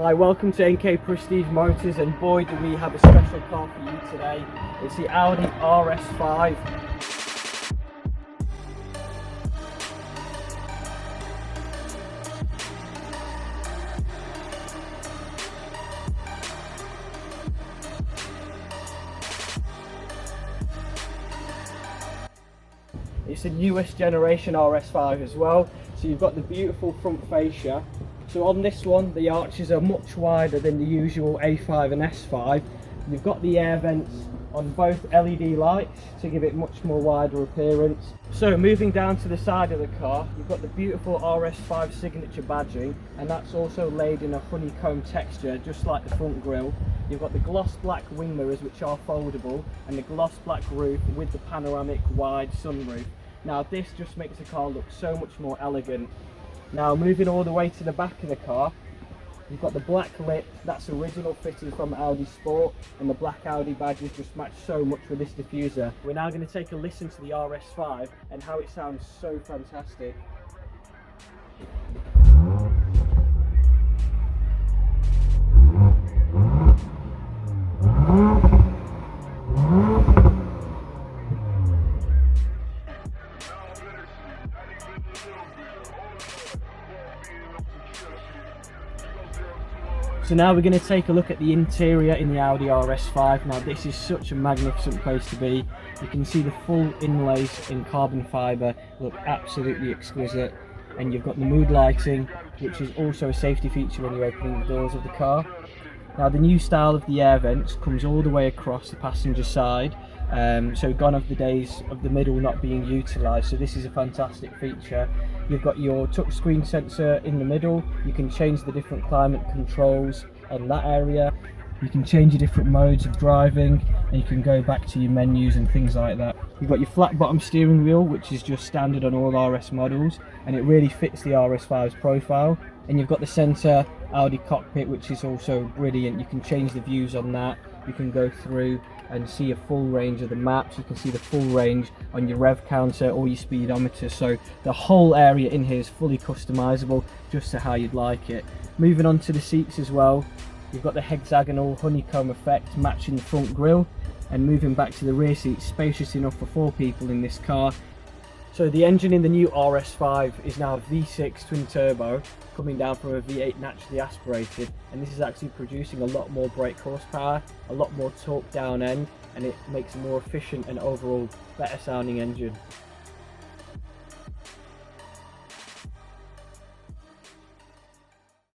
Hi, welcome to Enkae Prestige Motors, and boy do we have a special car for you today. It's the Audi RS5. It's the newest generation RS5 as well, so you've got the beautiful front fascia. So on this one, the arches are much wider than the usual A5 and S5. You've got the air vents on both LED lights to give it much more wider appearance. So moving down to the side of the car, you've got the beautiful RS5 signature badging, and that's also laid in a honeycomb texture, just like the front grille. You've got the gloss black wing mirrors, which are foldable, and the gloss black roof with the panoramic wide sunroof. Now this just makes the car look so much more elegant. Now moving all the way to the back of the car, you've got the black lip, that's original fitting from Audi Sport, and the black Audi badges just match so much with this diffuser. We're now going to take a listen to the RS5 and how it sounds so fantastic. So now we're going to take a look at the interior in the Audi RS5. Now this is such a magnificent place to be. You can see the full inlays in carbon fibre look absolutely exquisite, and you've got the mood lighting, which is also a safety feature when you're opening the doors of the car. Now the new style of the air vents comes all the way across the passenger side, so gone are the days of the middle not being utilised, so this is a fantastic feature. You've got your touchscreen sensor in the middle. You can change the different climate controls on that area. You can change your different modes of driving, and you can go back to your menus and things like that. You've got your flat bottom steering wheel, which is just standard on all RS models, and it really fits the RS5's profile. And you've got the centre Audi cockpit, which is also brilliant. You can change the views on that. You can go through and see a full range of the maps. You can see the full range on your rev counter or your speedometer, so the whole area in here is fully customizable just to how you'd like it. Moving on to the seats as well, you've got the hexagonal honeycomb effect matching the front grille, and moving back to the rear seats, spacious enough for 4 people in this car. So the engine in the new RS5 is now a V6 twin turbo, coming down from a V8 naturally aspirated, and this is actually producing a lot more brake horsepower, a lot more torque down end, and it makes a more efficient and overall better sounding engine.